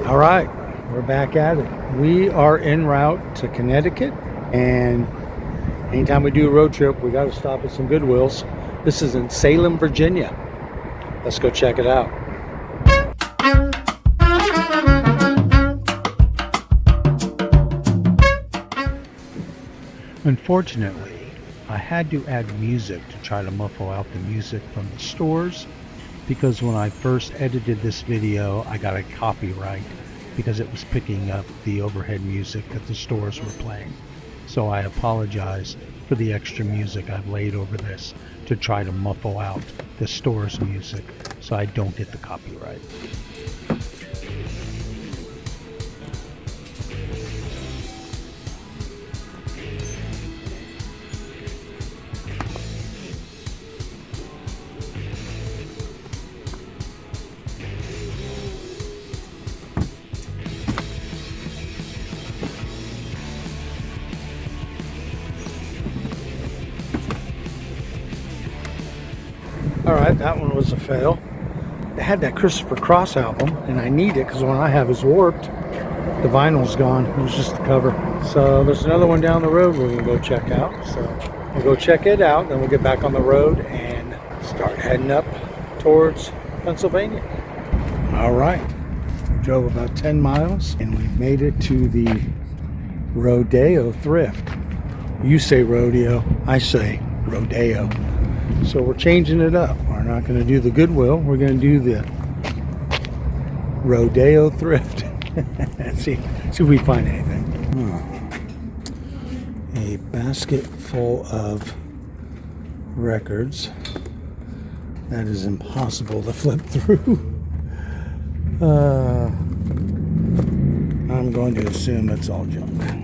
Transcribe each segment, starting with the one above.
All right, we're back at it. We are en route to Connecticut, and anytime we do a road trip, we got to stop at some Goodwills. This is in Salem, Virginia. Let's go check it out. Unfortunately, I had to add music to try to muffle out the music from the stores, because when I first edited this video, I got a copyright because it was picking up the overhead music that the stores were playing. So I apologize for the extra music I've laid over this to try to muffle out the store's music so I don't get the copyright. Alright, that one was a fail. They had that Christopher Cross album, and I need it because the one I have is warped. The vinyl's gone. It was just the cover. So there's another one down the road we're going to go check out. So we'll go check it out, then we'll get back on the road and start heading up towards Pennsylvania. Alright, we drove about 10 miles and we've made it to the Rodeo Thrift. You say rodeo, I say rodeo. So we're changing it up. We're not going to do the Goodwill. We're going to do the Rodeo Thrift. Let's see if we find anything. A basket full of records. That is impossible to flip through. I'm going to assume it's all junk.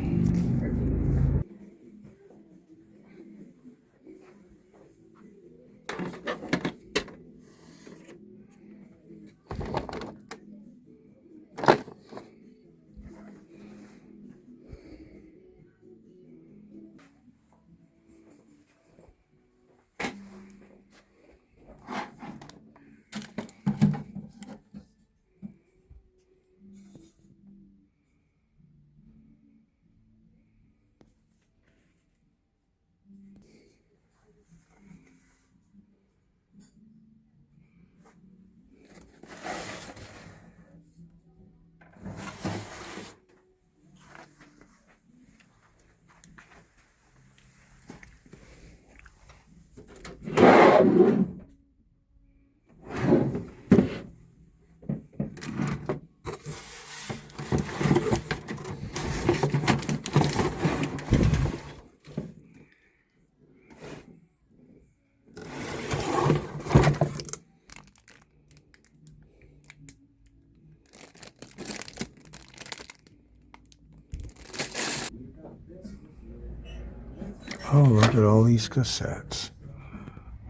Oh, look at all these cassettes.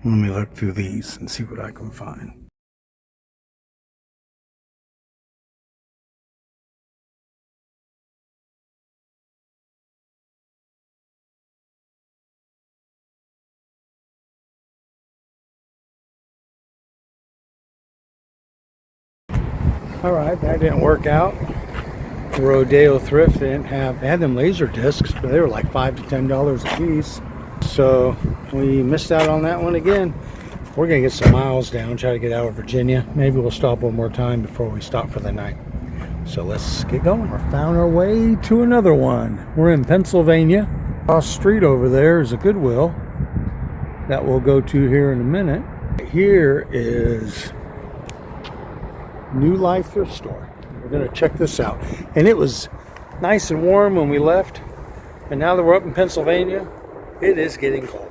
Let me look through these and see what I can find. All right, that didn't work out. The Rodeo Thrift they had them laser discs, but they were like $5 to $10 a piece. So we missed out on that one again. We're gonna get some miles down, try to get out of Virginia. Maybe we'll stop one more time before we stop for the night. So let's get going. We found our way to another one. We're in Pennsylvania. Across the street over there is a Goodwill that we'll go to here in a minute. Here is New Life Thrift Store. We're gonna check this out. And it was nice and warm when we left, and now that we're up in Pennsylvania, it is getting cold.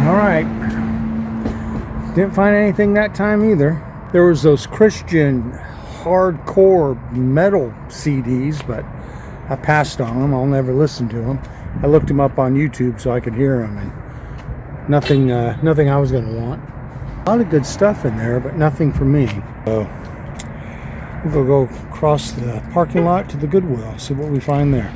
All right, didn't find anything that time either. There was those Christian hardcore metal CDs, but I passed on them. I'll never listen to them. I looked them up on YouTube so I could hear them, and nothing I was going to want. A lot of good stuff in there, but nothing for me. So we'll go across the parking lot to the Goodwill, see what we find there.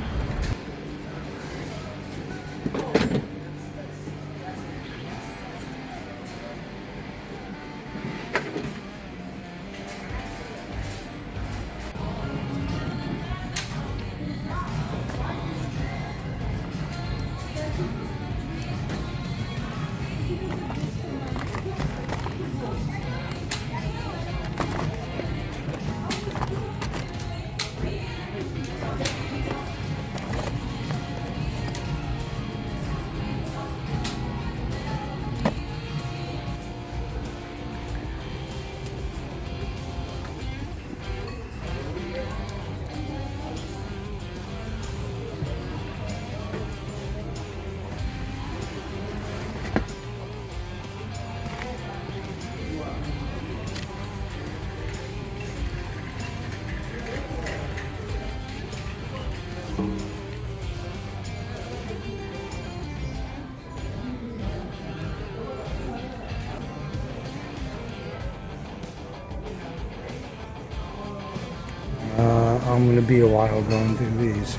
I'm going to be a while going through these.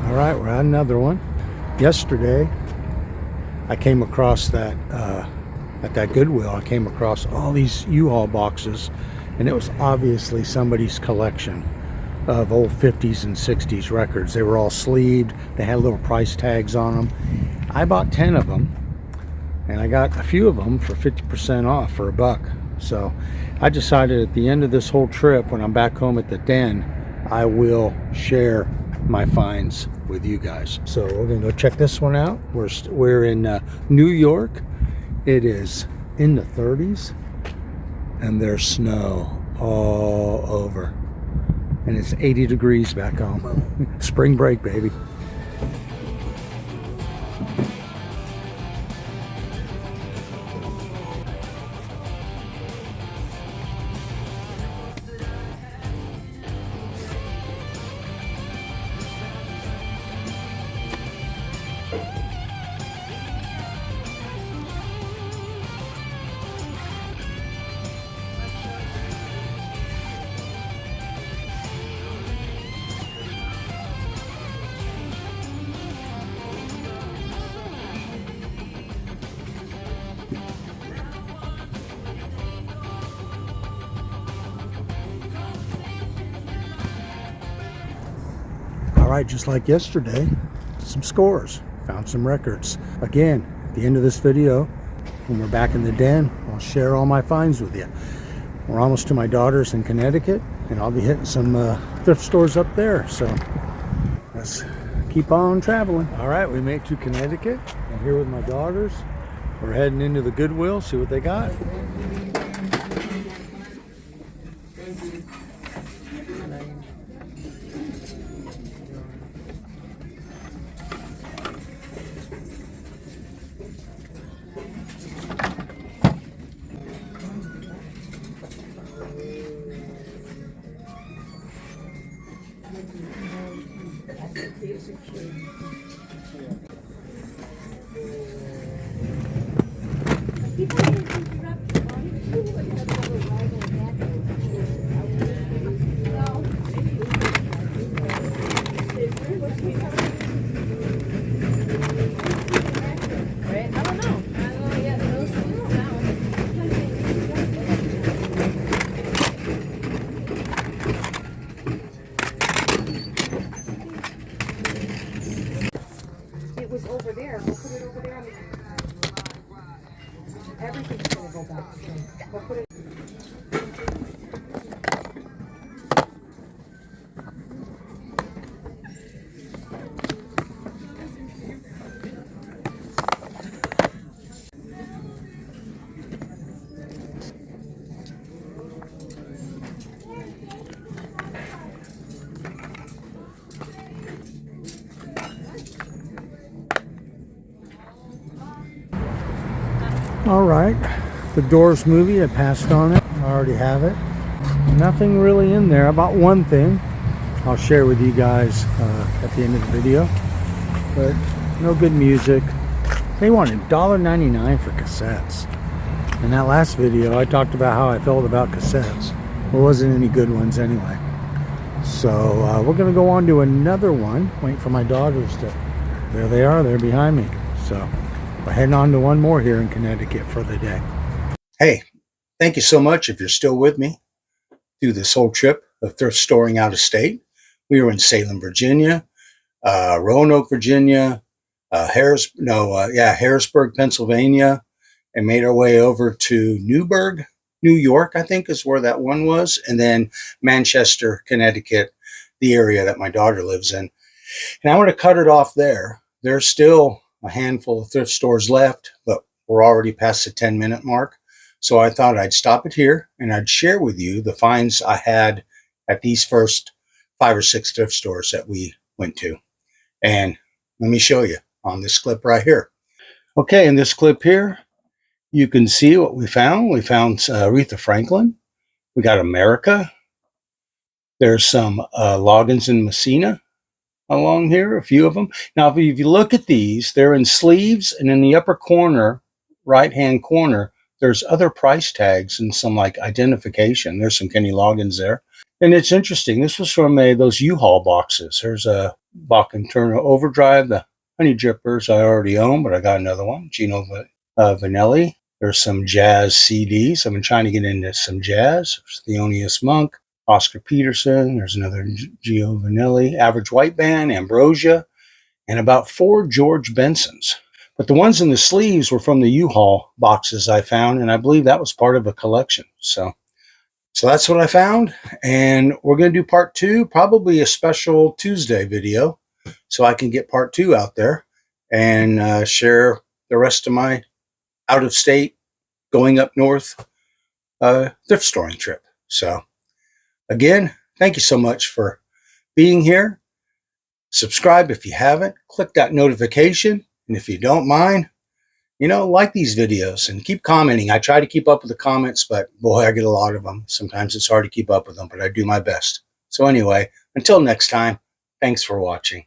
All right, we're at another one. Yesterday, I came across that, at that Goodwill, I came across all these U-Haul boxes, and it was obviously somebody's collection of old 50s and 60s records. They were all sleeved. They had little price tags on them. I bought 10 of them, and I got a few of them for 50% off for $1. So I decided at the end of this whole trip, when I'm back home at the den, I will share my finds with you guys. So we're gonna go check this one out. We're in New York. It is in the 30s, and there's snow all over, and it's 80 degrees back home. Spring break, baby. All right, just like yesterday, some scores, found some records. Again, at the end of this video, when we're back in the den, I'll share all my finds with you. We're almost to my daughter's in Connecticut, and I'll be hitting some thrift stores up there. So let's keep on traveling. All right, we made it to Connecticut. I'm here with my daughters. We're heading into the Goodwill, see what they got. It was over there. We'll put it over there. Everything's going to go back to him. We'll put it. All right, the Doors movie. I passed on it. I already have it. Nothing really in there. About one thing I'll share with you guys at the end of the video. But no good music. They wanted $1.99 for cassettes. In that last video, I talked about how I felt about cassettes. There wasn't any good ones anyway. So we're going to go on to another one. Wait for my daughters to... There they are. They're behind me. So we're heading on to one more here in Connecticut for the day. Hey, thank you so much if you're still with me through this whole trip of thrift storing out of state. We were in Salem, Virginia, Roanoke, Virginia, Harrisburg, Pennsylvania, and made our way over to Newburgh, New York, I think is where that one was, and then Manchester, Connecticut, the area that my daughter lives in. And I want to cut it off there. There's still a handful of thrift stores left, but we're already past the 10-minute mark. So I thought I'd stop it here and I'd share with you the finds I had at these first 5 or 6 thrift stores that we went to. And let me show you on this clip right here. Okay, in this clip here, you can see what we found. We found Aretha Franklin. We got America. There's some Loggins and Messina along here, a few of them. Now, if you look at these, they're in sleeves, and in the upper corner, right-hand corner, there's other price tags and some like identification. There's some Kenny Loggins there. And it's interesting. This was from those U-Haul boxes. There's a Bach and Turner Overdrive, the Honey Drippers I already own, but I got another one, Gino Vanelli. There's some jazz CDs. I've been trying to get into some jazz. There's Thelonious Monk, Oscar Peterson. There's another Gio Vanelli, Average White Band, Ambrosia, and about 4 George Bensons. But the ones in the sleeves were from the U-Haul boxes I found, and I believe that was part of a collection. So that's what I found, and we're going to do part 2, probably a special Tuesday video, so I can get part 2 out there and share the rest of my out-of-state, going up north thrift storing trip. So again, thank you so much for being here. Subscribe if you haven't. Click that notification. And if you don't mind, like these videos and keep commenting. I try to keep up with the comments, but boy, I get a lot of them. Sometimes it's hard to keep up with them, but I do my best. So anyway, until next time, thanks for watching.